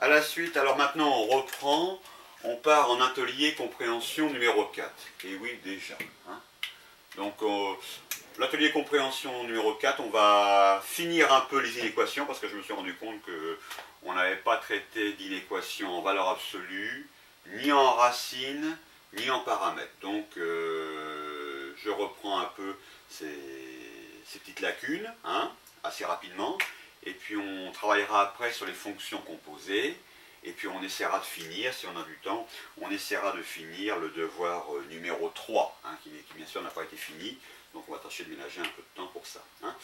À la suite, alors maintenant on reprend, on part en atelier compréhension numéro 4. Et oui, déjà. Hein. Donc l'atelier compréhension numéro 4, on va finir un peu les inéquations parce que je me suis rendu compte qu'on n'avait pas traité d'inéquations en valeur absolue, ni en racine, ni en paramètres. Donc je reprends un peu ces petites lacunes, hein, assez rapidement. Et puis on travaillera après sur les fonctions composées. Et puis on essaiera de finir, si on a du temps, on essaiera de finir le devoir numéro 3, hein, qui bien sûr n'a pas été fini. Donc on va tâcher de ménager un peu de temps pour ça. Hein.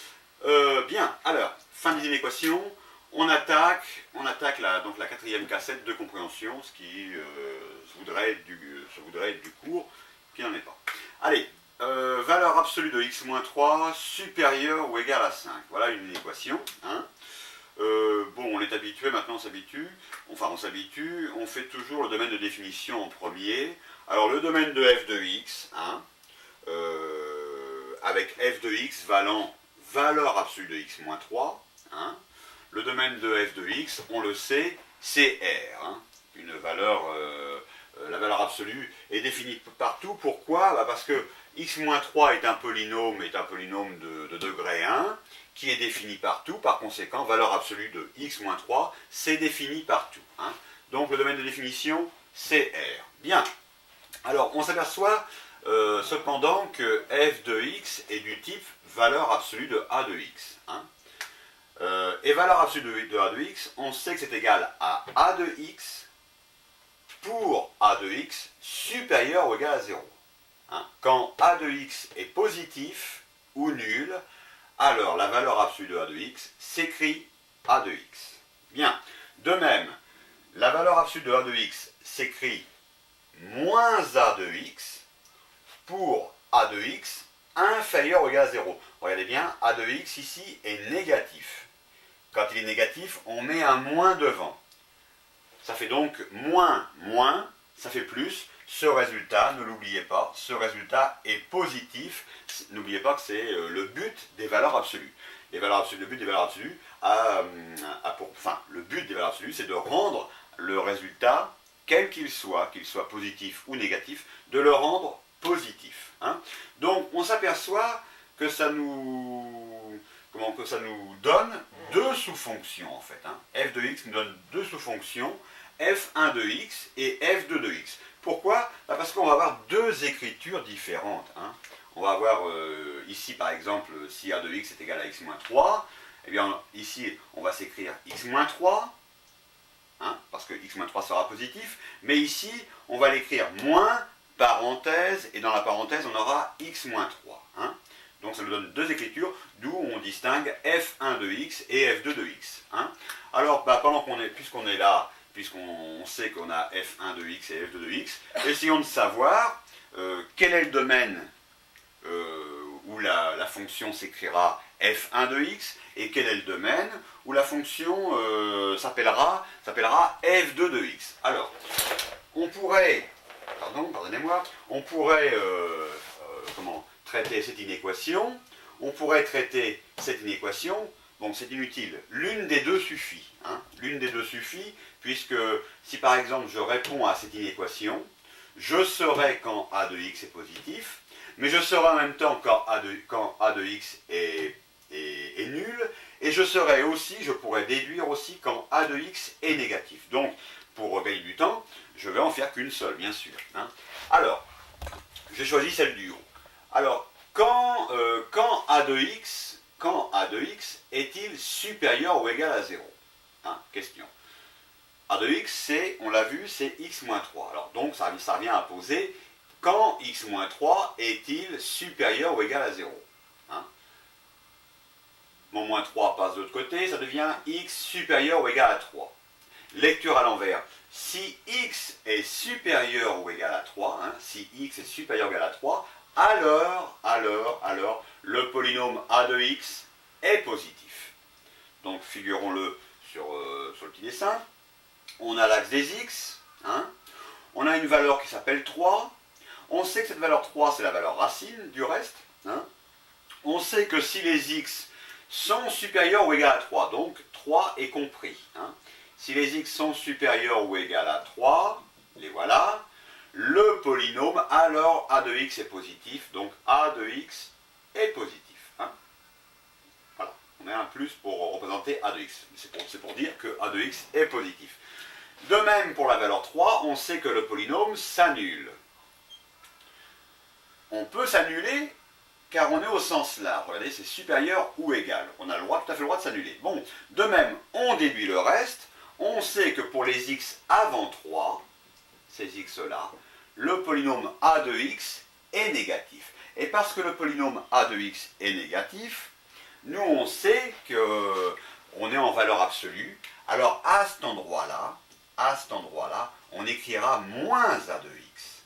Bien, alors, fin des inéquations, on attaque donc la quatrième cassette de compréhension, ce qui se voudrait être du cours, qui n'en est pas. Allez, valeur absolue de x-3 supérieure ou égale à 5. Voilà une inéquation. Hein. Bon, on est habitué, maintenant on s'habitue, on fait toujours le domaine de définition en premier. Alors le domaine de f de x, hein, avec f de x valant valeur absolue de x moins 3, hein, le domaine de f de x, on le sait, c'est R, hein, une valeur, la valeur absolue est définie partout. Pourquoi? Parce que x moins 3 est un polynôme de degré 1, qui est défini partout, par conséquent, valeur absolue de x moins 3, c'est défini partout. Hein. Donc le domaine de définition, c'est R. Bien. Alors, on s'aperçoit cependant que f de x est du type valeur absolue de a de x. Hein. Et valeur absolue de a de x, on sait que c'est égal à a de x pour a de x supérieur ou égal à 0. Hein. Quand a de x est positif ou nul, alors la valeur absolue de a de x s'écrit a de x. Bien. De même, la valeur absolue de a de x s'écrit moins a de x pour a de x inférieur ou égal à 0. Regardez bien, a de x ici est négatif. Quand il est négatif, on met un moins devant. Ça fait donc moins, ça fait plus. Ce résultat, ne l'oubliez pas, ce résultat est positif. N'oubliez pas que c'est le but des valeurs absolues. Les valeurs absolues, le but des valeurs absolues, le but des valeurs absolues, c'est de rendre le résultat, quel qu'il soit positif ou négatif, de le rendre positif. Hein. Donc on s'aperçoit que ça nous donne deux sous-fonctions en fait. Hein. F de x nous donne deux sous-fonctions, f1 de x et f2 de x. Pourquoi? Parce qu'on va avoir deux écritures différentes. Hein. On va avoir ici par exemple, si a de x est égal à x moins 3, eh bien ici on va s'écrire x moins 3, hein, parce que x moins 3 sera positif, mais ici on va l'écrire moins, parenthèse, et dans la parenthèse on aura x moins 3. Hein. Donc ça nous donne deux écritures, d'où on distingue f1 de x et f2 de x. Hein. Alors puisqu'on est là, puisqu'on sait qu'on a f1 de x et f2 de x, essayons de savoir quel est le domaine où la fonction s'écrira f1 de x, et quel est le domaine où la fonction s'appellera f2 de x. Alors, on pourrait, traiter cette inéquation. On pourrait traiter cette inéquation, donc c'est inutile, l'une des deux suffit. Hein, l'une des deux suffit, puisque si par exemple je réponds à cette inéquation, je saurai quand a de x est positif, mais je saurai en même temps quand a de x est nul, et je pourrais déduire aussi quand a de x est négatif. Donc, pour gagner du temps, je vais en faire qu'une seule, bien sûr. Hein. Alors, j'ai choisi celle du haut. Alors, quand a de x est-il supérieur ou égal à 0? Hein, question. A de x, on l'a vu, c'est x moins 3. Alors, donc, ça revient à poser quand x moins 3 est-il supérieur ou égal à 0? Hein. Mon moins 3 passe de l'autre côté, ça devient x supérieur ou égal à 3. Lecture à l'envers. Si x est supérieur ou égal à 3, hein, si x est supérieur ou égal à 3, alors, le polynôme a de x est positif. Donc, figurons-le sur le petit dessin. On a l'axe des x, hein, on a une valeur qui s'appelle 3, on sait que cette valeur 3, c'est la valeur racine du reste, hein. On sait que si les x sont supérieurs ou égaux à 3, donc 3 est compris, hein. si les x sont supérieurs ou égales à 3, les voilà, le polynôme, alors a de x est positif, donc a de x est positif. Hein. Voilà, on met un plus pour représenter a de x. C'est pour dire que a de x est positif. De même, pour la valeur 3, on sait que le polynôme s'annule. On peut s'annuler car on est au sens large. Regardez, c'est supérieur ou égal. On a tout à fait le droit de s'annuler. Bon, de même, on déduit le reste. On sait que pour les x avant 3, ces x-là, le polynôme a de x est négatif. Et parce que le polynôme a de x est négatif, nous on sait qu'on est en valeur absolue. Alors à cet endroit-là, on écrira moins a de x.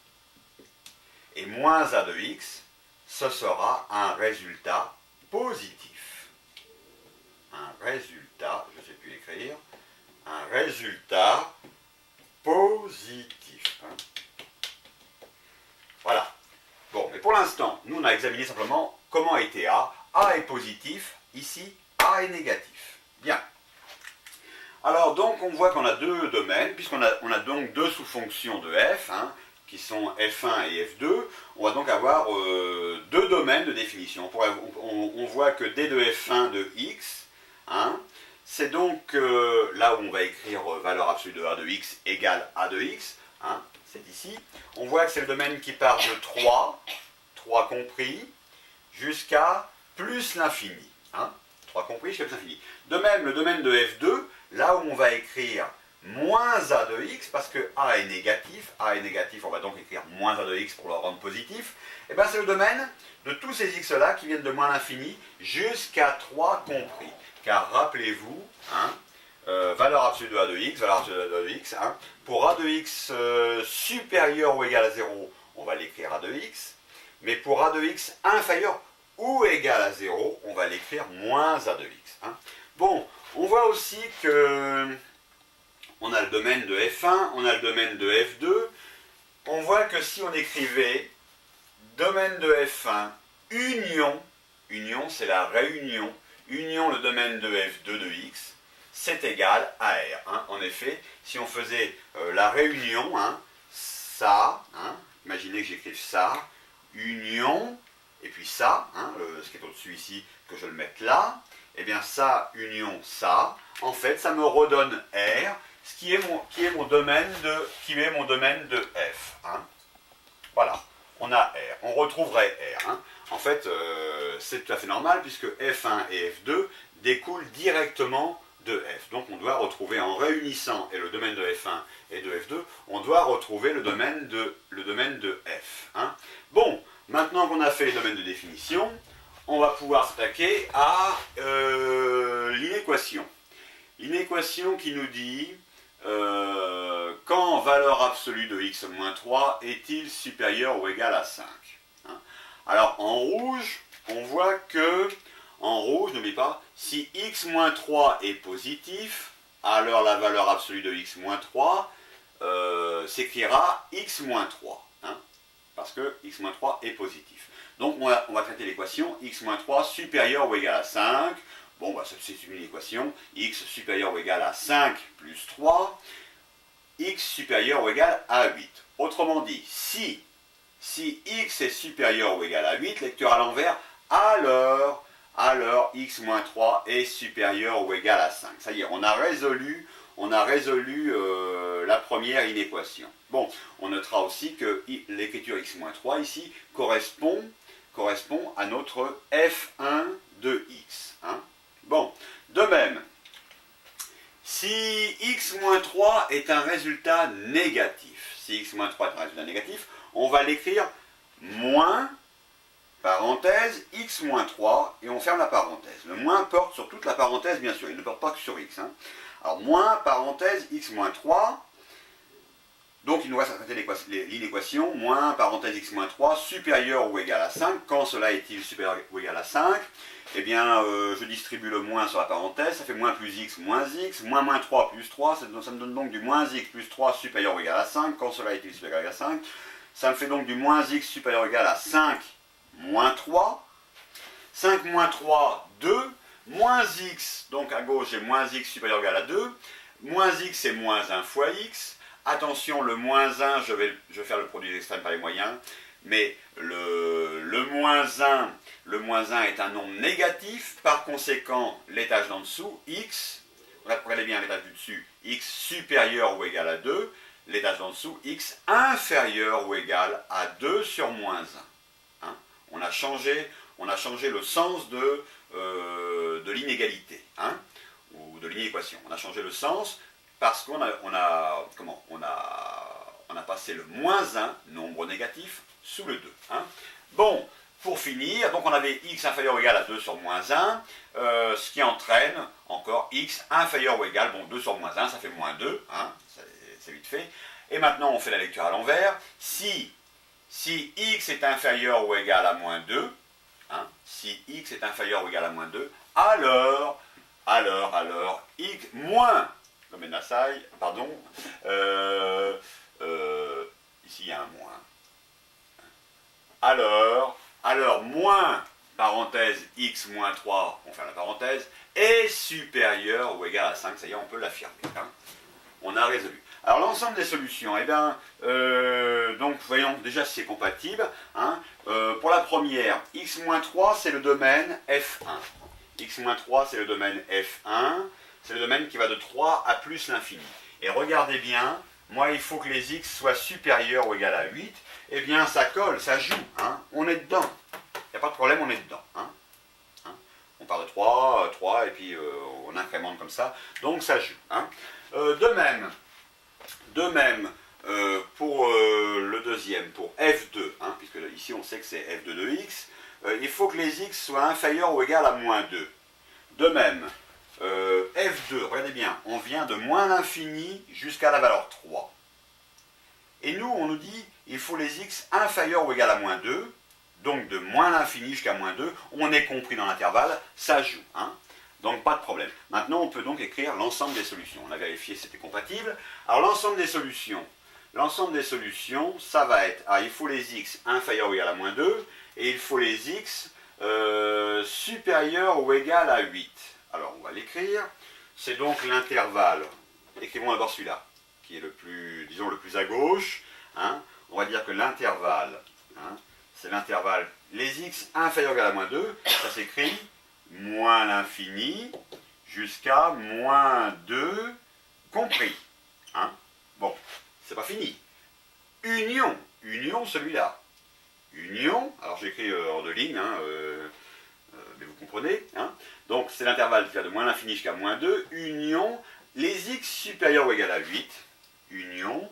Et moins a de x, ce sera un résultat positif. Un résultat, je ne sais plus écrire, un résultat positif. Hein. Voilà. Bon, mais pour l'instant, nous on a examiné simplement comment était A. A est positif, ici A est négatif. Bien. Alors donc on voit qu'on a deux domaines, puisqu'on a donc deux sous-fonctions de f, hein, qui sont f1 et f2, on va donc avoir deux domaines de définition. On voit que d de f1 de x, hein, c'est donc là où on va écrire valeur absolue de a de x égale a de x, hein, c'est ici. On voit que c'est le domaine qui part de 3 compris, jusqu'à plus l'infini. Hein, 3 compris jusqu'à plus l'infini. De même, le domaine de f2, là où on va écrire moins a de x, parce que a est négatif, on va donc écrire moins a de x pour le rendre positif, et bien c'est le domaine de tous ces x-là qui viennent de moins l'infini jusqu'à 3 compris. Car rappelez-vous, hein, valeur absolue de a de x, valeur absolue de a de x, hein, pour a de x supérieur ou égal à 0, on va l'écrire a de x, mais pour a de x inférieur ou égal à 0, on va l'écrire moins a de x. Hein. Bon, on voit aussi que on a le domaine de f1, on a le domaine de f2. On voit que si on écrivait domaine de f1, union c'est la réunion, union le domaine de f2 de x, c'est égal à r. Hein. En effet, si on faisait la réunion, hein, ça, hein, imaginez que j'écrive ça, union, et puis ça, hein, ce qui est au-dessus ici, que je le mette là, et bien ça, union, ça, en fait, ça me redonne R, ce qui est mon domaine de F. Hein. Voilà, on a R, on retrouverait R. Hein. En fait, c'est tout à fait normal, puisque F1 et F2 découlent directement de F. Donc on doit retrouver, en réunissant et le domaine de F1 et de F2, on doit retrouver le domaine de F. Hein. Bon, maintenant qu'on a fait les domaines de définition, on va pouvoir s'attaquer à l'inéquation. L'inéquation qui nous dit quand valeur absolue de x moins 3 est-il supérieur ou égal à 5. Hein. Alors en rouge, on voit que, en rouge, n'oublie pas, si x moins 3 est positif, alors la valeur absolue de x moins 3 s'écrira x moins 3. Hein, parce que x moins 3 est positif. Donc on va traiter l'équation x moins 3 supérieur ou égal à 5. Bon, bah, c'est une équation, x supérieur ou égal à 5 plus 3, x supérieur ou égal à 8. Autrement dit, si x est supérieur ou égal à 8, lecture à l'envers, alors x moins 3 est supérieur ou égal à 5. Ça y est, on a résolu la première inéquation. Bon, on notera aussi que l'écriture x moins 3 ici correspond à notre f1 de x. Hein. Bon, de même, si x-3 est un résultat négatif, on va l'écrire moins, parenthèse, x-3, et on ferme la parenthèse. Le moins porte sur toute la parenthèse, bien sûr, il ne porte pas que sur x. Hein. Alors, moins, parenthèse, x-3, donc il nous reste à traiter l'inéquation, moins, parenthèse, x-3, supérieur ou égal à 5. Quand cela est-il supérieur ou égal à 5 ? Eh bien, je distribue le moins sur la parenthèse, ça fait moins plus x, moins 3 plus 3, ça me donne donc du moins x plus 3 supérieur ou égal à 5, quand cela est supérieur ou égal à 5, ça me fait donc du moins x supérieur ou égal à 5 moins 3, 5 moins 3, 2, moins x, donc à gauche j'ai moins x supérieur ou égal à 2, moins x c'est moins 1 fois x. Attention, le moins 1, je vais faire le produit des extrêmes par les moyens, mais le moins 1 est un nombre négatif, par conséquent, l'étage d'en dessous, x, regardez bien l'étage du dessus, x supérieur ou égal à 2, l'étage d'en dessous, x inférieur ou égal à 2 sur moins 1. Hein, on a changé le sens de l'inégalité, hein, ou de l'inéquation. On a changé le sens parce qu'on a passé le moins 1, nombre négatif, sous le 2. Hein. Bon, pour finir, donc on avait x inférieur ou égal à 2 sur moins 1, ce qui entraîne encore x inférieur ou égal, bon 2 sur moins 1, ça fait moins 2, hein, c'est vite fait. Et maintenant on fait la lecture à l'envers. Si x est inférieur ou égal à moins 2, hein, si x est inférieur ou égal à moins 2, alors x moins, pardon, ici il y a un moins. Alors moins, parenthèse, x moins 3, on ferme la parenthèse, est supérieur ou égal à 5, ça y est, on peut l'affirmer. Hein. On a résolu. Alors l'ensemble des solutions, eh bien, donc voyons déjà si c'est compatible. Hein. Pour la première, x-3 c'est le domaine F1. x-3 c'est le domaine F1, c'est le domaine qui va de 3 à plus l'infini. Et regardez bien, moi il faut que les x soient supérieurs ou égal à 8, eh bien ça colle, ça joue, hein. On est dedans. Il n'y a pas de problème, on est dedans. Hein. On part de 3, et puis on incrémente comme ça, donc ça joue. Hein. De même, pour le deuxième, pour f2, hein, puisque ici on sait que c'est f2 de x, il faut que les x soient inférieurs ou égal à moins 2. De même, f2, regardez bien, on vient de moins l'infini jusqu'à la valeur 3. Et nous, on nous dit, il faut les x inférieurs ou égal à moins 2, donc de moins l'infini jusqu'à moins 2, on est compris dans l'intervalle, ça joue. Hein. Donc pas de problème. Maintenant, on peut donc écrire l'ensemble des solutions. On a vérifié si c'était compatible. Alors l'ensemble des solutions, ça va être, il faut les x inférieurs ou égal à moins 2, et il faut les x supérieurs ou égal à 8. Alors on va l'écrire. C'est donc l'intervalle. Écrivons d'abord celui-là, qui est le plus, disons, le plus à gauche. Hein. On va dire que l'intervalle, hein, c'est l'intervalle, les x inférieurs ou égal à moins 2, ça s'écrit moins l'infini jusqu'à moins 2 compris. Hein. Bon, c'est pas fini. Union celui-là. Union, alors j'écris hors de ligne, hein, mais vous comprenez. Hein. Donc c'est l'intervalle qui va de moins l'infini jusqu'à moins 2. Union, les x supérieurs ou égal à 8. Union,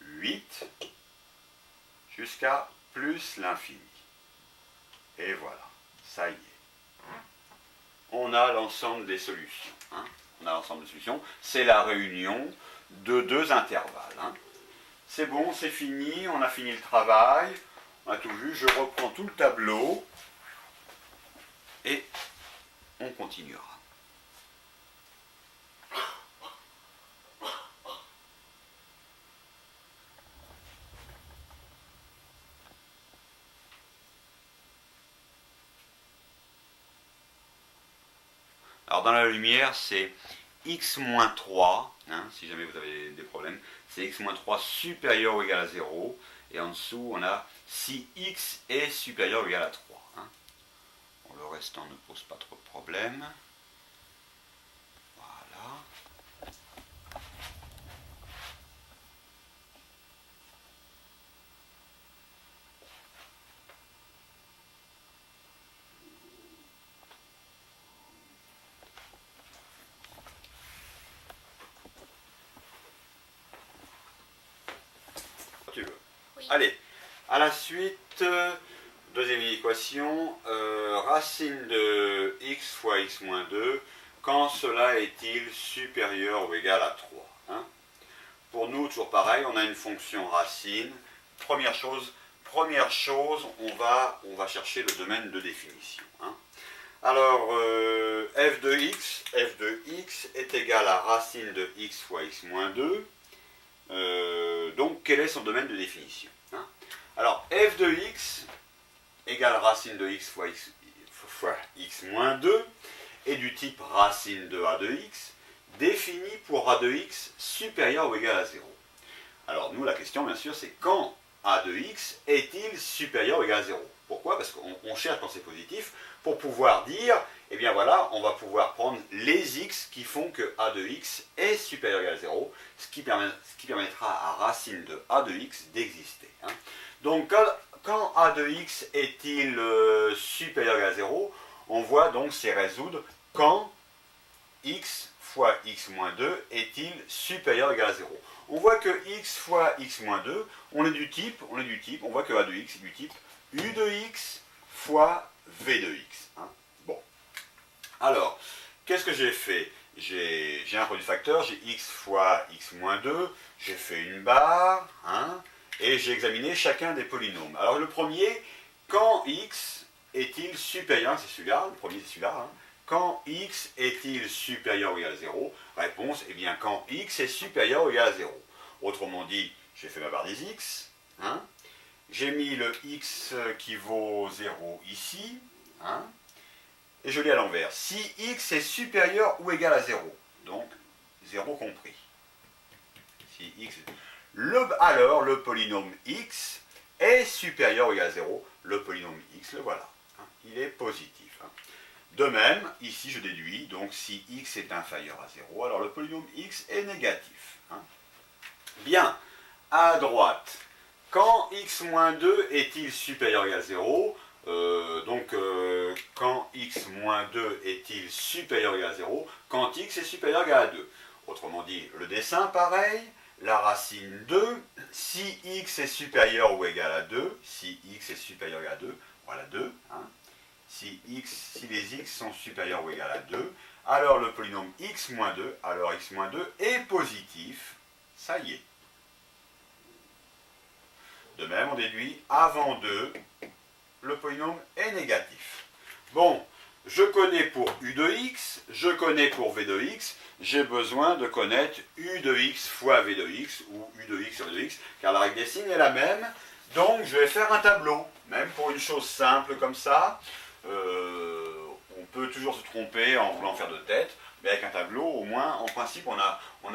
8 jusqu'à plus l'infini. Et voilà, ça y est. On a l'ensemble des solutions. Hein. On a l'ensemble des solutions. C'est la réunion de deux intervalles. Hein. C'est bon, c'est fini, on a fini le travail. On a tout vu. Je reprends tout le tableau et on continuera. Alors dans la lumière, c'est x-3, hein, si jamais vous avez des problèmes, c'est x-3 supérieur ou égal à 0, et en dessous on a si x est supérieur ou égal à 3. Hein. Bon, le restant ne pose pas trop de problème. Voilà. Tu veux. Oui. Allez, à la suite, deuxième équation, racine de x fois x-2, quand cela est-il supérieur ou égal à 3. Hein. Pour nous, toujours pareil, on a une fonction racine. Première chose, on va chercher le domaine de définition. Hein. Alors, f de x est égal à racine de x fois x-2. Donc, quel est son domaine de définition, hein. Alors, f de x égale racine de x fois x moins 2 est du type racine de a de x. défini pour a de x supérieur ou égal à 0. Alors nous, la question, bien sûr, c'est quand a de x est-il supérieur ou égal à 0? Pourquoi? Parce qu'on cherche quand c'est positif pour pouvoir dire, eh bien voilà, on va pouvoir prendre les x qui font que a de x est supérieur ou égal à 0, ce qui permettra à racine de a de x d'exister. Hein. Donc quand a de x est-il supérieur ou égal à 0, on voit donc c'est résoudre quand x fois x moins 2 est-il supérieur ou égal à 0. On voit que x fois x moins 2, on voit que a de x est du type u de x fois v de x. Hein. Bon. Alors, qu'est-ce que j'ai fait? J'ai un produit facteur, j'ai x fois x moins 2, j'ai fait une barre, hein, et j'ai examiné chacun des polynômes. Alors le premier, quand x est-il supérieur, c'est celui-là, le premier c'est celui-là, hein, quand x est-il supérieur ou égal à 0? Réponse, eh bien quand x est supérieur ou égal à 0. Autrement dit, j'ai fait ma barre des x, hein, j'ai mis le x qui vaut 0 ici, hein, et je l'ai à l'envers. Si x est supérieur ou égal à 0, donc 0 compris. Si x alors le polynôme x est supérieur ou égal à 0, le polynôme x, le voilà. Hein, il est positif. Hein. De même, ici je déduis, donc si x est inférieur à 0, alors le polynôme x est négatif. Hein. Bien, à droite, quand x-2 est-il supérieur ou égal à 0, quand x-2 est-il supérieur ou égal à 0, quand x est supérieur ou égal à 2. Autrement dit, le dessin pareil, la racine 2, si x est supérieur ou égal à 2, si x est supérieur ou égal à 2, voilà 2, hein. Si les x sont supérieurs ou égal à 2, alors le polynôme x-2, alors x-2 est positif, ça y est. De même, on déduit avant 2, le polynôme est négatif. Bon, je connais pour u de x, je connais pour v de x, j'ai besoin de connaître u de x fois v de x, ou u de x sur v de x, car la règle des signes est la même, donc je vais faire un tableau, même pour une chose simple comme ça. On peut toujours se tromper en voulant faire de tête, mais avec un tableau, au moins, en principe, on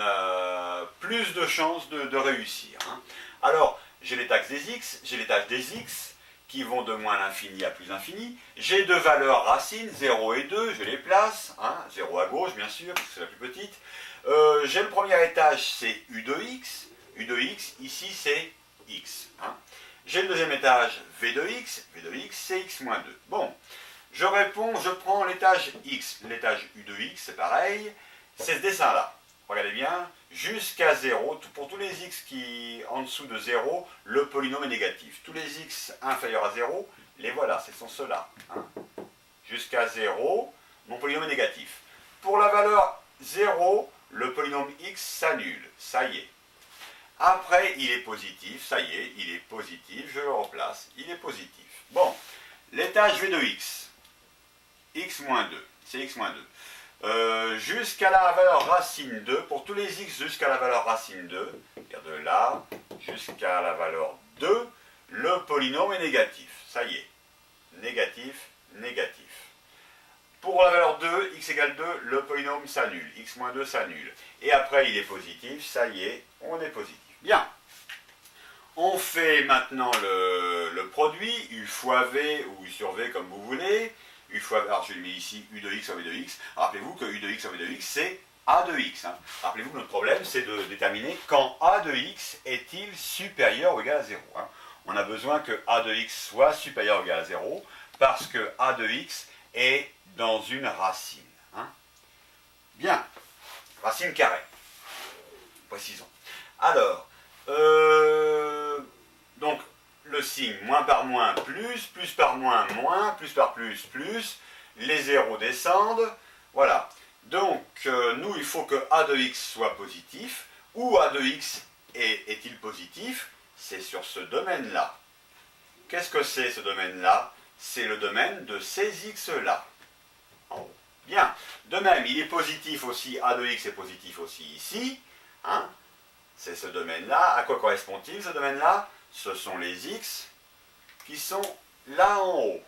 a plus de chances de réussir. Hein. Alors, j'ai les taxes des x, j'ai les tâches des x, qui vont de moins l'infini à plus l'infini. J'ai deux valeurs racines, 0 et 2, je les place, hein, 0 à gauche, bien sûr, parce que c'est la plus petite. J'ai le premier étage, c'est u de x, ici, c'est x. Hein. J'ai le deuxième étage, v de x, c'est x moins 2. Bon, je prends l'étage x, l'étage u de x, c'est pareil, c'est ce dessin-là. Regardez bien, jusqu'à 0, pour tous les x qui en dessous de 0, le polynôme est négatif. Tous les x inférieurs à 0, les voilà, ce sont ceux-là. Hein. Jusqu'à 0, mon polynôme est négatif. Pour la valeur 0, le polynôme x s'annule, ça y est. Après, il est positif, ça y est, il est positif, je le replace, il est positif. Bon, l'étage v de x, x-2, c'est x-2. Jusqu'à la valeur racine 2, pour tous les x jusqu'à la valeur racine 2, c'est-à-dire de là jusqu'à la valeur 2, le polynôme est négatif, ça y est, négatif, négatif. Pour la valeur 2, x égale 2, le polynôme s'annule, x-2 s'annule. Et après, il est positif, ça y est, on est positif. Bien. On fait maintenant le produit, u fois v ou u sur v comme vous voulez. U fois, alors je l'ai mis ici, u de x sur v de x. Rappelez-vous que u de x sur v de x, c'est a de x. Hein. Rappelez-vous que notre problème, c'est de déterminer quand a de x est-il supérieur ou égal à 0. Hein. On a besoin que a de x soit supérieur ou égal à 0, parce que a de x est dans une racine. Hein. Bien. Racine carrée. Précisons. Alors, donc, le signe moins par moins plus par moins moins, plus par plus plus, les zéros descendent, voilà. Donc, nous, il faut que a de x soit positif, où a de x est-il positif? C'est sur ce domaine-là. Qu'est-ce que c'est ce domaine-là? C'est le domaine de ces x-là. En haut. Bien. De même, il est positif aussi, a de x est positif aussi ici, hein. C'est ce domaine-là. À quoi correspond-il ce domaine-là? Ce sont les x qui sont là en haut,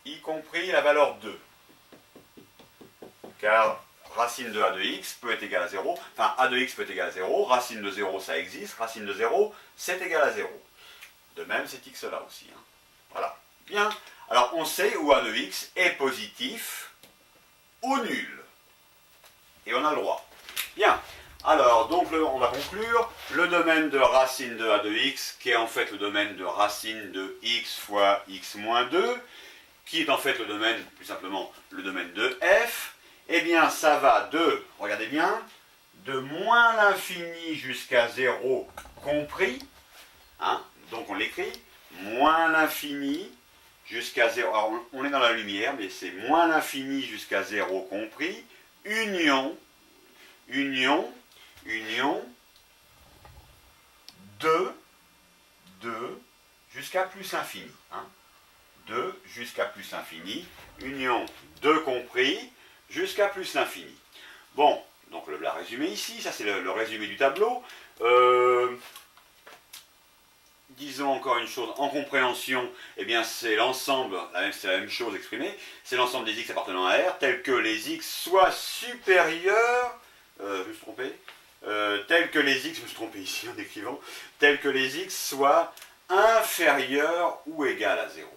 y compris la valeur 2. Car, racine de a de x peut être égal à 0, enfin a de x peut être égal à 0, racine de 0 ça existe, racine de 0 c'est égal à 0. De même cet x là aussi. Hein. Voilà. Bien. Alors on sait où a de x est positif ou nul. Et on a le droit. Bien. Alors, donc on va conclure. Le domaine de racine de a de x, qui est en fait le domaine de racine de x fois x moins 2, qui est en fait le domaine, plus simplement, le domaine de f, eh bien ça va de, regardez bien, de moins l'infini jusqu'à 0 compris, hein, donc on l'écrit, moins l'infini jusqu'à 0, alors on est dans la lumière, mais c'est moins l'infini jusqu'à 0 compris, union, de jusqu'à plus infini. Hein. 2 jusqu'à plus infini, union 2 compris, jusqu'à plus l'infini. Bon, donc le résumé ici, ça c'est le résumé du tableau. Disons encore une chose, en compréhension, eh bien c'est l'ensemble, c'est la même chose exprimée, c'est l'ensemble des x appartenant à R, tels que les x soient supérieurs, je me suis trompé, tels que les x, je me suis trompé ici en écrivant, tels que les x soient inférieurs ou égal à 0.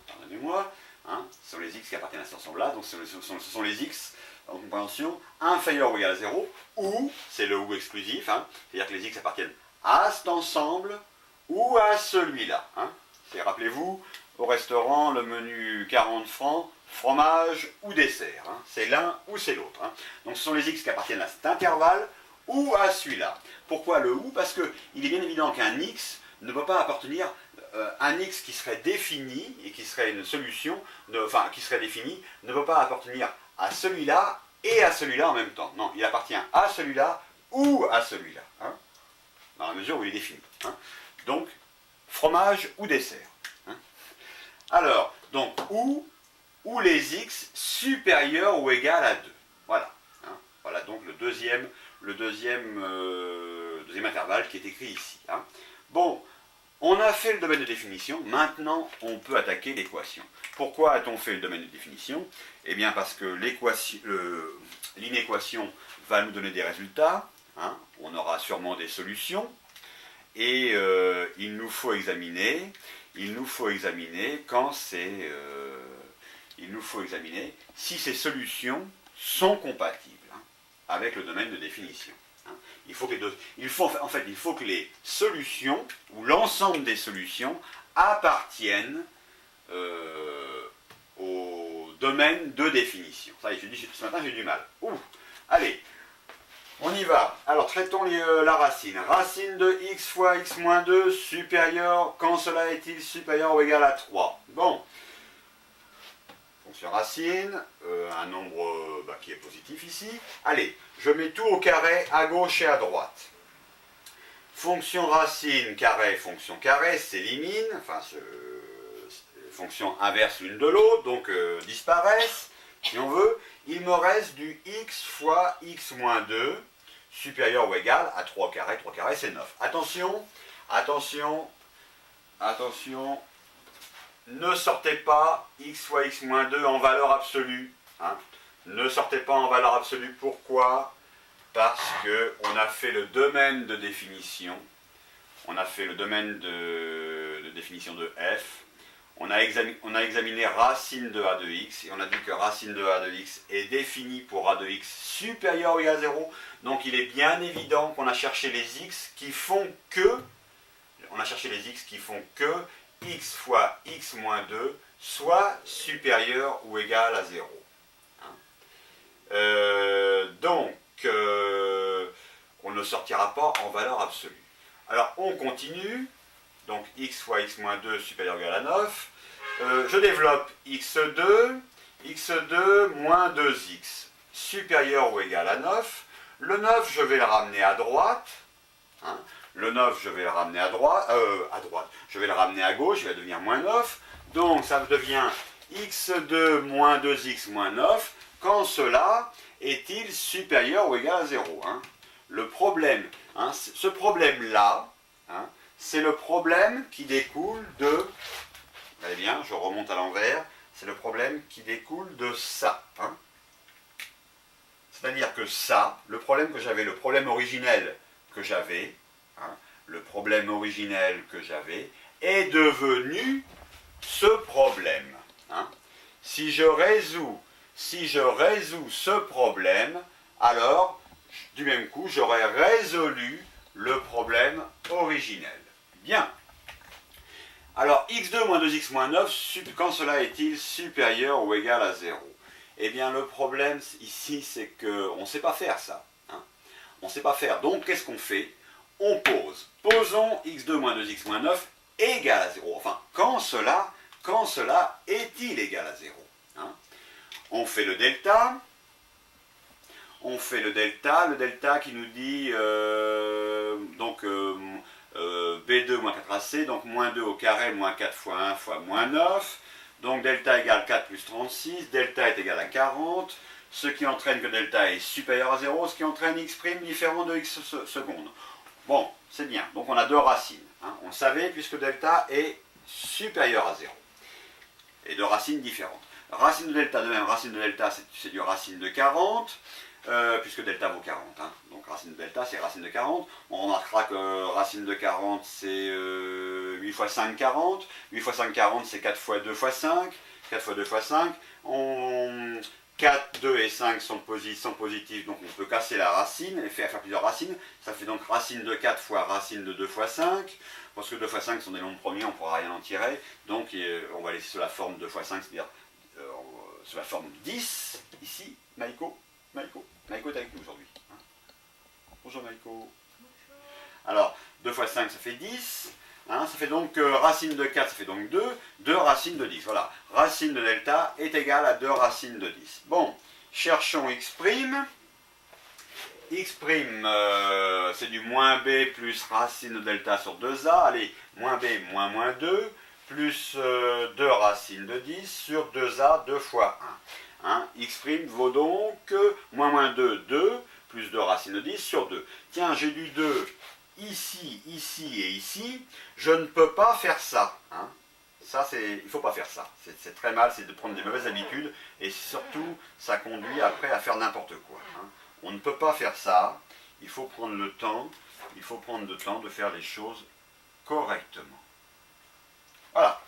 Pardonnez-moi, hein, ce sont les x qui appartiennent à cet ensemble-là, donc ce sont les x en compréhension inférieurs ou égal à 0, ou, c'est le ou exclusif, hein, c'est-à-dire que les x appartiennent à cet ensemble ou à celui-là. Hein. C'est, rappelez-vous, au restaurant, le menu 40 francs, fromage ou dessert. Hein. C'est l'un ou c'est l'autre. Hein. Donc ce sont les x qui appartiennent à cet intervalle ou à celui-là. Pourquoi le ou? Parce qu'il est bien évident qu'un x ne peut pas appartenir un x qui serait défini et qui serait une solution, qui serait défini, ne peut pas appartenir à celui-là et à celui-là en même temps. Non, il appartient à celui-là ou à celui-là, hein, dans la mesure où il est défini. Hein. Donc, fromage ou dessert. Hein. Alors, donc, ou les x supérieurs ou égal à 2. Voilà. Hein. Voilà donc le deuxième intervalle qui est écrit ici. Hein. Bon, on a fait le domaine de définition, maintenant on peut attaquer l'équation. Pourquoi a-t-on fait le domaine de définition? Eh bien parce que l'inéquation va nous donner des résultats, hein, on aura sûrement des solutions, et il nous faut examiner si ces solutions sont compatibles, hein, avec le domaine de définition. Il faut que les solutions, ou l'ensemble des solutions, appartiennent au domaine de définition. Ça, ce matin, j'ai du mal. Ouh. Allez, on y va. Alors, traitons la racine. Racine de x fois x moins 2 supérieur, quand cela est-il supérieur ou égal à 3? Bon. Fonction racine, un nombre qui est positif ici. Allez, je mets tout au carré à gauche et à droite. Fonction racine, fonction carré s'élimine, enfin, fonction inverse l'une de l'autre, donc disparaissent, si on veut. Il me reste du x fois x moins 2, supérieur ou égal à 3 carré. 3 carré, c'est 9. Attention, ne sortez pas x fois x moins 2 en valeur absolue. Hein. Ne sortez pas en valeur absolue. Pourquoi? Parce qu'on a fait le domaine de définition. On a fait le domaine de définition de f. On a examiné racine de a de x. Et on a dit que racine de a de x est définie pour a de x supérieur ou égal à 0. Donc il est bien évident qu'on a cherché les x qui font que... x fois x moins 2 soit supérieur ou égal à 0. Hein. Donc, on ne sortira pas en valeur absolue. Alors, on continue. Donc, x fois x moins 2 supérieur ou égal à 9. Je développe x2 moins 2x supérieur ou égal à 9. Le 9, je vais le ramener à droite. Hein. Le 9, je vais le ramener à droite. Je vais le ramener à gauche, il va devenir moins 9. Donc, ça devient x2 moins 2x moins 9, quand cela est-il supérieur ou égal à 0. Hein. Le problème, hein, ce problème-là, hein, c'est le problème qui découle de... Allez bien, je remonte à l'envers. C'est le problème qui découle de ça. Hein. C'est-à-dire que ça, le problème que j'avais, le problème originel que j'avais, hein, le problème originel que j'avais, est devenu ce problème. Hein. Si je résous ce problème, alors, du même coup, j'aurais résolu le problème originel. Bien. Alors, x2 moins 2x moins 9, quand cela est-il supérieur ou égal à 0? Eh bien, le problème ici, c'est qu'on ne sait pas faire ça. Hein. On ne sait pas faire. Donc, qu'est-ce qu'on fait? On pose. Posons x2 moins 2x moins 9 égale à 0. Enfin, quand cela est-il égal à 0? Hein. On fait le delta. On fait le delta qui nous dit B2 moins 4AC, donc moins 2 au carré, moins 4 fois 1 fois moins 9. Donc delta égale 4 plus 36, delta est égal à 40, ce qui entraîne que delta est supérieur à 0, ce qui entraîne x' différent de x secondes. Bon, c'est bien, donc on a deux racines. Hein. On le savait puisque delta est supérieur à 0. Et deux racines différentes. Racine de delta, de même, racine de delta, c'est du racine de 40. Puisque delta vaut 40, hein. Donc racine de delta c'est racine de 40, on remarquera que racine de 40 c'est 8 fois 5, 40, 8 fois 5, 40 c'est 4 fois 2 fois 5, 4 fois 2 fois 5, 4, 2 et 5 sont positifs, donc on peut casser la racine et faire plusieurs racines, ça fait donc racine de 4 fois racine de 2 fois 5, parce que 2 fois 5 sont des nombres premiers, on ne pourra rien en tirer, donc on va laisser sur la forme 2 fois 5, c'est-à-dire sur la forme 10, ici, Maïko est avec nous aujourd'hui. Hein. Bonjour Maïko. Bonjour. Alors, 2 fois 5, ça fait 10. Hein, ça fait donc racine de 4, ça fait donc 2. 2 racines de 10. Voilà. Racine de delta est égale à 2 racines de 10. Bon, cherchons x'. X', c'est du moins b plus racine de delta sur 2a. Allez, moins b moins 2, plus 2 racines de 10 sur 2a, 2 fois 1. Hein, x' vaut donc moins 2, 2, plus 2 racines de 10 sur 2. Tiens, j'ai du 2 ici, ici et ici. Je ne peux pas faire ça. Hein. Ça, il ne faut pas faire ça. C'est très mal, c'est de prendre des mauvaises habitudes. Et surtout, ça conduit après à faire n'importe quoi. Hein. On ne peut pas faire ça. Il faut prendre le temps. Il faut prendre le temps de faire les choses correctement. Voilà.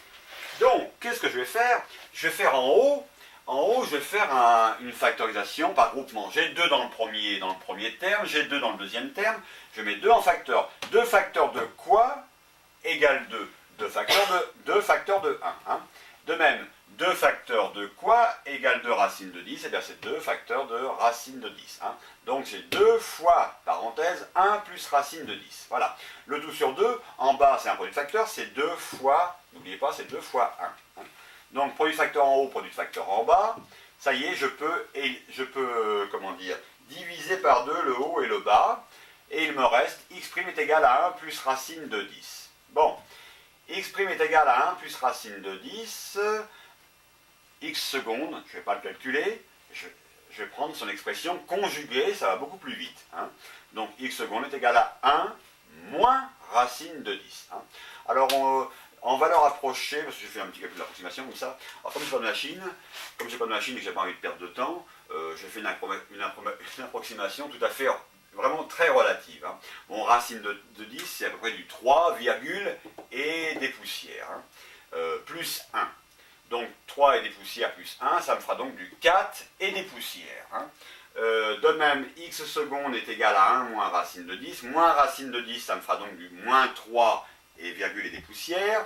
Donc, qu'est-ce que je vais faire? Je vais faire en haut. En haut, je vais faire une factorisation par groupement. J'ai 2 dans le premier terme, j'ai 2 dans le deuxième terme. Je mets 2 en facteur. 2 facteurs de quoi égale 2? 2 facteurs de 1. Hein. De même, 2 facteurs de quoi égale 2 racines de 10? Eh bien, c'est 2 facteurs de racine de 10. Hein. Donc, j'ai 2 fois, parenthèse, 1 plus racine de 10. Voilà. Le tout sur 2, en bas, c'est un produit de facteur, c'est 2 fois, n'oubliez pas, c'est 2 fois 1. Hein. Donc, produit de facteur en haut, produit de facteur en bas. Ça y est, je peux diviser par 2 le haut et le bas. Et il me reste x' est égal à 1 plus racine de 10. Bon, x' est égal à 1 plus racine de 10. X secondes, je ne vais pas le calculer. Je vais prendre son expression conjuguée, ça va beaucoup plus vite. Hein. Donc, x secondes est égal à 1 moins racine de 10. Hein. Alors, en valeur approchée, parce que je fais un petit calcul d'approximation comme ça, alors comme je n'ai pas de machine, et que j'ai pas envie de perdre de temps, je fais une approximation tout à fait, vraiment très relative. Hein. Bon, racine de 10, c'est à peu près du 3, et des poussières, hein, plus 1. Donc 3 et des poussières plus 1, ça me fera donc du 4 et des poussières. Hein. De même, x secondes est égal à 1 moins racine de 10. Moins racine de 10, ça me fera donc du moins 3 et virgule et des poussières,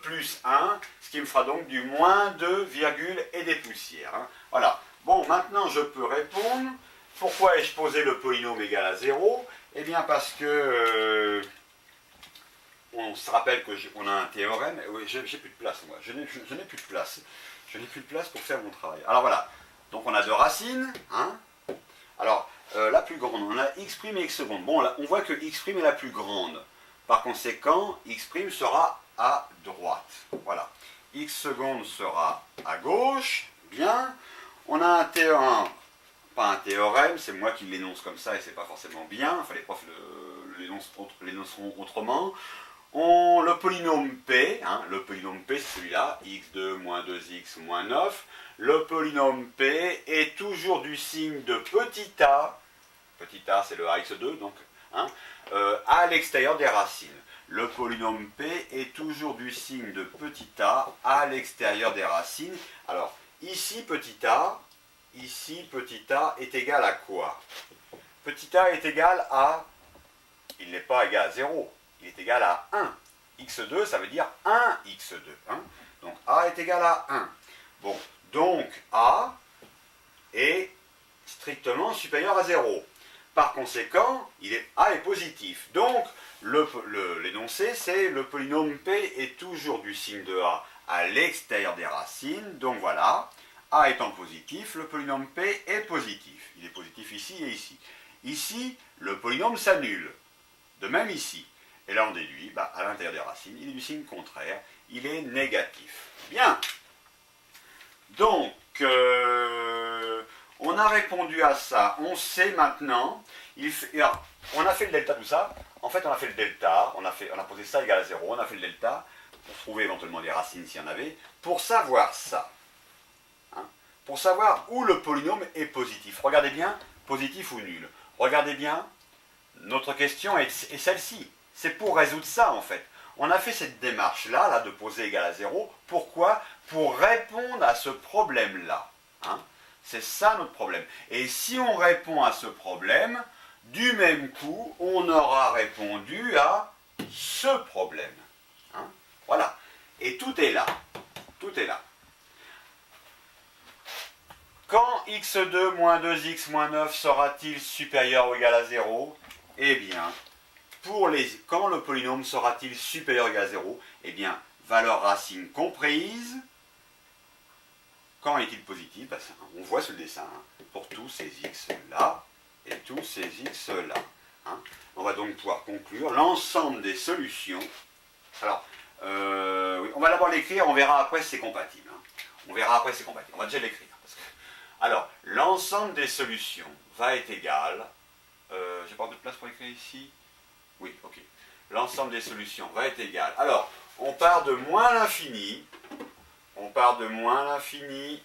plus 1, ce qui me fera donc du moins 2, virgule et des poussières. Hein. Voilà. Bon, maintenant je peux répondre. Pourquoi ai-je posé le polynôme égal à 0? Eh bien parce que on se rappelle qu'on a un théorème. Oui, j'ai plus de place, moi. Je n'ai plus de place. Je n'ai plus de place pour faire mon travail. Alors voilà. Donc on a deux racines. Hein. Alors, la plus grande, on a x' et x secondes. Bon, là, on voit que x' est la plus grande. Par conséquent, x' sera à droite. Voilà. X secondes sera à gauche. Bien. On a un théorème. Pas un théorème, c'est moi qui l'énonce comme ça et c'est pas forcément bien. Enfin, les profs l'énonceront autrement. le polynôme P, le polynôme P c'est celui-là, x2 moins 2x moins 9, le polynôme P est toujours du signe de petit a c'est le ax2, donc, à l'extérieur des racines. Le polynôme P est toujours du signe de petit a à l'extérieur des racines. Alors, ici petit a est égal à quoi? Petit a est égal à, il n'est pas égal à 0, il est égal à 1. x2, ça veut dire 1x2. Donc a est égal à 1. Bon, donc a est strictement supérieur à 0. Par conséquent, a est positif. Donc, l'énoncé, c'est le polynôme P est toujours du signe de a à l'extérieur des racines. Donc voilà, a étant positif, le polynôme P est positif. Il est positif ici et ici. Ici, le polynôme s'annule. De même ici. Et là, on déduit, à l'intérieur des racines, il est du signe contraire. Il est négatif. Bien. Donc, on a répondu à ça. On sait maintenant. On a fait le delta, tout ça. En fait, on a fait le delta. On a posé ça égal à 0. On a fait le delta pour trouver éventuellement les racines s'il y en avait. Pour savoir ça. Pour savoir où le polynôme est positif. Regardez bien, positif ou nul. Regardez bien, notre question est celle-ci. C'est pour résoudre ça, en fait. On a fait cette démarche-là, de poser égal à 0. Pourquoi? Pour répondre à ce problème-là. C'est ça notre problème. Et si on répond à ce problème, du même coup, on aura répondu à ce problème. Voilà. Et tout est là. Tout est là. Quand x2 moins 2x moins 9 sera-t-il supérieur ou égal à 0? Eh bien, quand le polynôme sera-t-il supérieur ou égal à 0? Eh bien, valeur racine comprise. Quand est-il positif? On voit sur le dessin, pour tous ces x-là et tous ces x-là. On va donc pouvoir conclure l'ensemble des solutions. Alors, oui, on va d'abord l'écrire, on verra après si c'est compatible. On verra après si c'est compatible. On va déjà l'écrire. Alors, l'ensemble des solutions va être égal. J'ai pas de place pour écrire ici? Oui, ok. L'ensemble des solutions va être égal. Alors, on part de moins l'infini. On part de moins l'infini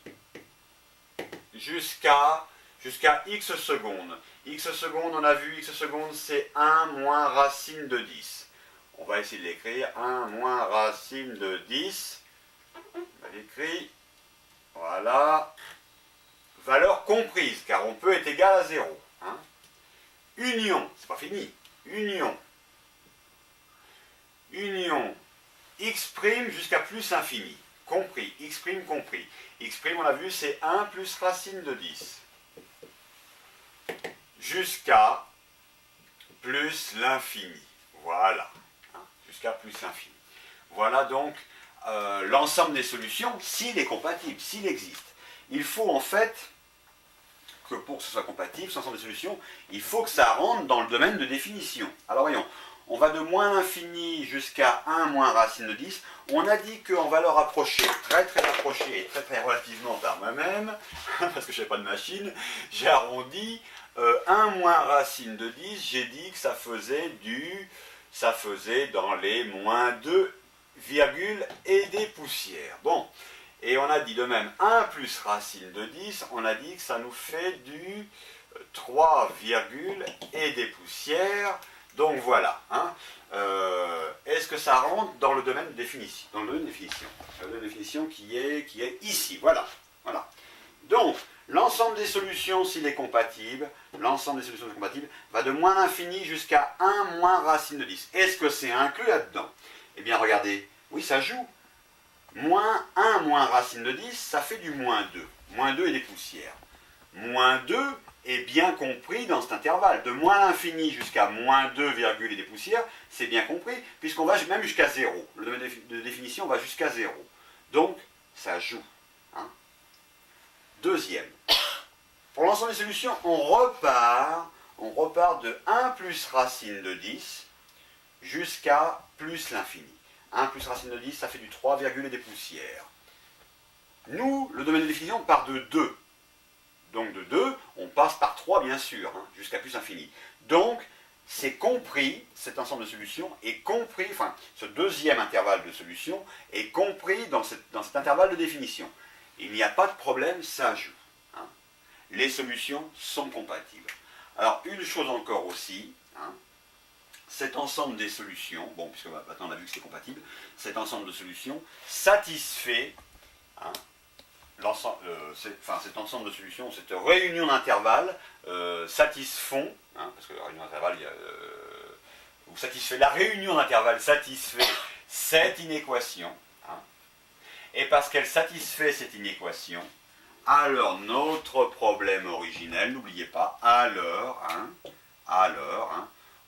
jusqu'à x secondes. X secondes, on a vu, x secondes, c'est 1 moins racine de 10. On va essayer de l'écrire. 1 moins racine de 10. On va l'écrire. Voilà. Valeur comprise, car on peut être égal à 0. Union, c'est pas fini. Union x' jusqu'à plus infini. Compris, x' compris. X', on a vu, c'est 1 plus racine de 10. Jusqu'à plus l'infini. Voilà. Jusqu'à plus l'infini. Voilà donc l'ensemble des solutions, s'il est compatible, s'il existe. Il faut en fait que pour que ce soit compatible, cet ensemble des solutions, il faut que ça rentre dans le domaine de définition. Alors voyons, on va de moins l'infini jusqu'à 1 moins racine de 10. On a dit qu'en valeur approchée, très très approchée et très très relativement par moi-même, parce que je n'avais pas de machine, j'ai arrondi 1 moins racine de 10, j'ai dit que ça faisait dans les moins 2, et des poussières. Bon, et on a dit de même 1 plus racine de 10, on a dit que ça nous fait du 3, et des poussières. Donc voilà. Est-ce que ça rentre dans le domaine de définition? Dans le domaine de définition. Le domaine de définition qui est ici. Voilà. Voilà. Donc, l'ensemble des solutions, s'il est compatible, va de moins l'infini jusqu'à 1 moins racine de 10. Est-ce que c'est inclus là-dedans? Eh bien, regardez. Oui, ça joue. Moins 1 moins racine de 10, ça fait du moins 2. Moins 2 et des poussières. Moins 2 est bien compris dans cet intervalle. De moins l'infini jusqu'à moins 2, et des poussières, c'est bien compris, puisqu'on va même jusqu'à 0. Le domaine de définition va jusqu'à 0. Donc, ça joue. Deuxième. Pour l'ensemble des solutions, on repart de 1 plus racine de 10 jusqu'à plus l'infini. 1 plus racine de 10, ça fait du 3, et des poussières. Nous, le domaine de définition part de 2. Donc de 2, on passe par 3 bien sûr, jusqu'à plus infini. Donc, c'est compris, cet ensemble de solutions est compris, enfin, ce deuxième intervalle de solution est compris dans cet intervalle de définition. Il n'y a pas de problème, ça joue. Hein. Les solutions sont compatibles. Alors, une chose encore aussi, hein, cet ensemble des solutions, bon, puisque maintenant on a vu que c'est compatible, cet ensemble de solutions satisfait, hein, cet ensemble de solutions, cette réunion d'intervalles satisfont, hein, parce que la réunion d'intervalles, ou satisfait, la réunion d'intervalles satisfait cette inéquation, hein, et parce qu'elle satisfait cette inéquation, alors notre problème originel, n'oubliez pas, alors,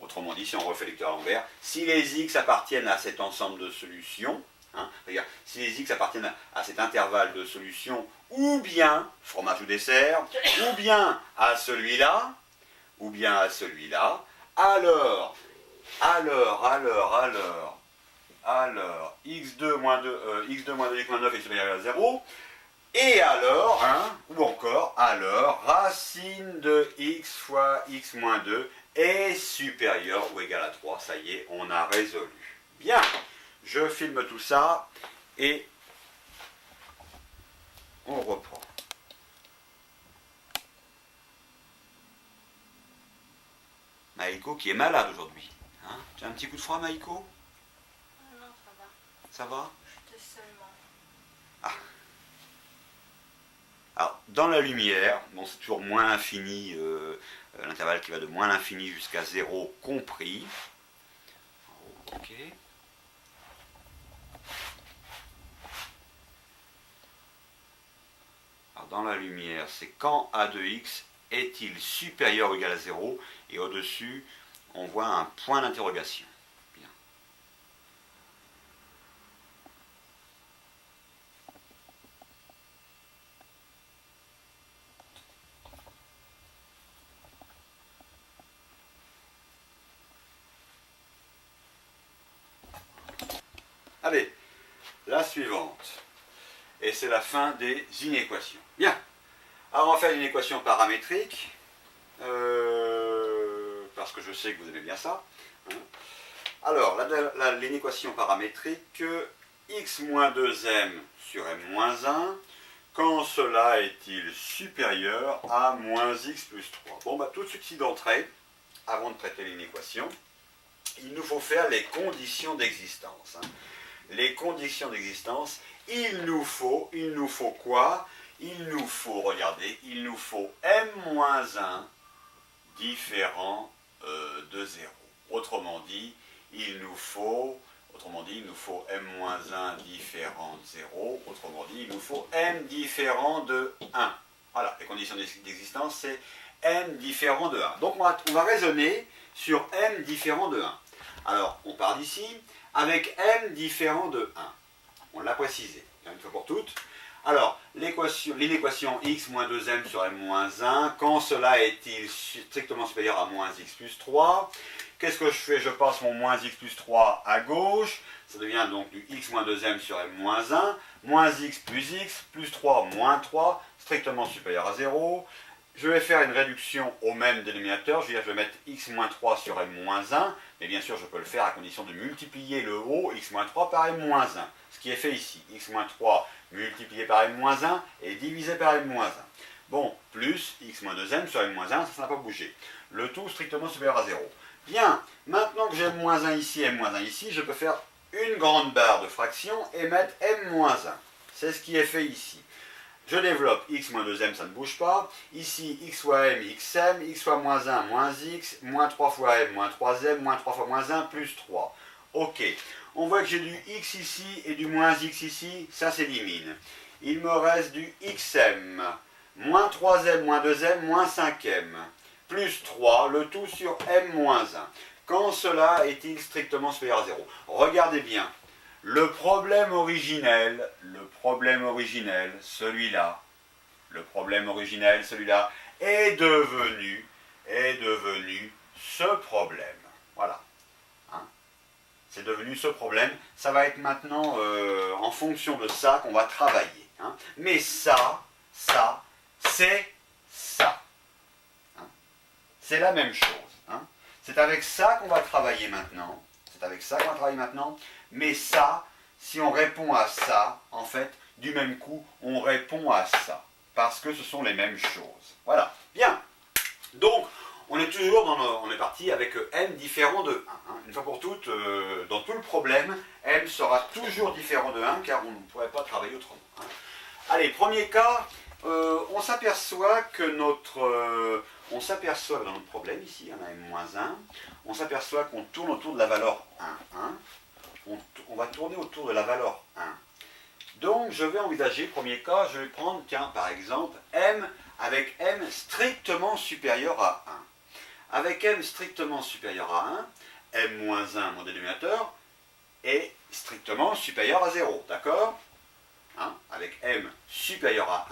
autrement dit, si on refait lecteur à l'envers, si les x appartiennent à cet ensemble de solutions, hein, c'est-à-dire si les x appartiennent à cet intervalle de solutions, ou bien, fromage ou dessert, ou bien à celui-là, alors, x2 moins 2, x2 moins 2x moins 9 est supérieur à 0, et alors, hein, ou encore, alors, racine de x fois x moins 2 est supérieur ou égal à 3. Ça y est, on a résolu. Bien, je filme tout ça et on reprend. Maïko qui est malade aujourd'hui. Hein, tu as un petit coup de froid, Maïko? Non, ça va. Ça va? Juste seulement. Ah. Alors, dans la lumière, bon, c'est toujours moins l'infini, l'intervalle qui va de moins l'infini jusqu'à 0 compris. Ok. Alors, dans la lumière, c'est quand a de x est-il supérieur ou égal à 0, et au-dessus, on voit un point d'interrogation. Bien. Allez, la suivante. Et c'est la fin des inéquations. Bien. Alors on va faire une équation paramétrique, parce que je sais que vous aimez bien ça. Hein. Alors, l'inéquation paramétrique, x moins 2m sur m moins 1, quand cela est-il supérieur à moins x plus 3? Bon, bah, tout de suite d'entrée, avant de traiter l'inéquation, il nous faut faire les conditions d'existence. Hein. Les conditions d'existence, il nous faut quoi? Il nous faut, regardez, il nous faut m-1 différent de 0. Autrement dit, il nous faut m-1 différent de 0. Autrement dit, il nous faut m différent de 1. Voilà, les conditions d'existence, c'est m différent de 1. Donc, on va raisonner sur m différent de 1. Alors, on part d'ici avec m différent de 1. On l'a précisé, une fois pour toutes. Alors, l'inéquation x moins 2m sur m moins 1, quand cela est-il strictement supérieur à moins x plus 3, qu'est-ce que je fais? Je passe mon moins x plus 3 à gauche, ça devient donc du x moins 2m sur m moins 1, moins x, plus 3 moins 3, strictement supérieur à 0. Je vais faire une réduction au même dénominateur, je vais mettre x moins 3 sur m moins 1, mais bien sûr je peux le faire à condition de multiplier le haut, x moins 3 par m moins 1, ce qui est fait ici, x moins 3 multiplié par m-1 et divisé par m-1. Bon, plus x moins 2m sur m-1, ça n'a pas bougé. Le tout strictement supérieur à 0. Bien, maintenant que j'ai m-1 ici, m-1 ici, je peux faire une grande barre de fraction et mettre m-1. C'est ce qui est fait ici. Je développe x moins 2m, ça ne bouge pas. Ici, x fois m, xm, x fois moins 1, moins x, moins 3 fois m, moins 3m, moins 3 fois moins 1, plus 3. Ok. On voit que j'ai du x ici et du moins x ici, ça s'élimine. Il me reste du xm, moins 3m, moins 2m, moins 5m, plus 3, le tout sur m moins 1. Quand cela est-il strictement supérieur à 0? Regardez bien, le problème originel, celui-là, est devenu ce problème. Voilà. C'est devenu ce problème. Ça va être maintenant en fonction de ça qu'on va travailler. Hein. Mais ça, c'est ça. Hein. C'est la même chose. Hein. C'est avec ça qu'on va travailler maintenant. C'est avec ça qu'on va travailler maintenant. Mais ça, si on répond à ça, en fait, du même coup, on répond à ça. Parce que ce sont les mêmes choses. Voilà. Bien. Donc, on est toujours on est parti avec m différent de 1. Une fois pour toutes, dans tout le problème, m sera toujours différent de 1 car on ne pourrait pas travailler autrement. Allez, premier cas, on s'aperçoit que on s'aperçoit dans notre problème ici, on a m-1, on s'aperçoit qu'on tourne autour de la valeur 1. On va tourner autour de la valeur 1. Donc je vais envisager, premier cas, je vais prendre, tiens, par exemple, m avec m strictement supérieur à 1. Avec m strictement supérieur à 1, m-1, mon dénominateur, est strictement supérieur à 0, d'accord? Avec m supérieur à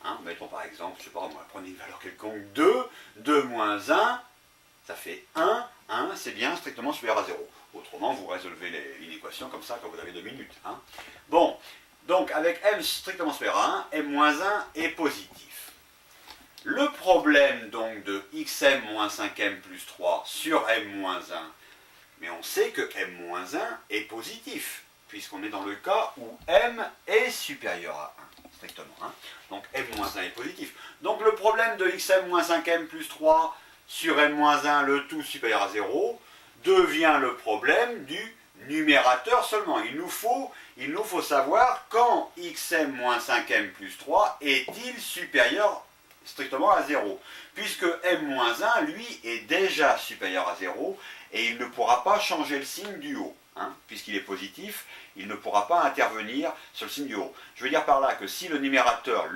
1, mettons par exemple, je sais pas moi, prenez une valeur quelconque, 2 moins 1, ça fait 1 c'est bien strictement supérieur à 0. Autrement, vous résolvez une équation comme ça quand vous avez 2 minutes. Bon, donc avec m strictement supérieur à 1, m-1 est positif. Le problème donc de xm moins 5m plus 3 sur m-1, mais on sait que m-1 est positif, puisqu'on est dans le cas où m est supérieur à 1, strictement. Donc m-1 est positif. Donc le problème de xm moins 5m plus 3 sur m-1, le tout supérieur à 0, devient le problème du numérateur seulement. Il nous faut savoir quand xm moins 5m plus 3 est-il supérieur strictement à 0, puisque m-1, lui, est déjà supérieur à 0, et il ne pourra pas changer le signe du haut. Puisqu'il est positif, il ne pourra pas intervenir sur le signe du haut. Je veux dire par là que si le numérateur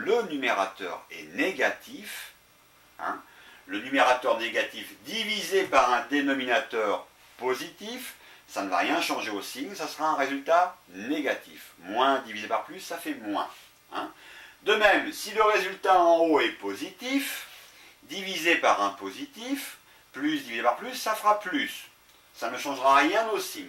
est négatif, le numérateur négatif divisé par un dénominateur positif, ça ne va rien changer au signe, ça sera un résultat négatif. Moins divisé par plus, ça fait moins. De même, si le résultat en haut est positif, divisé par un positif, plus divisé par plus, ça fera plus. Ça ne changera rien au signe.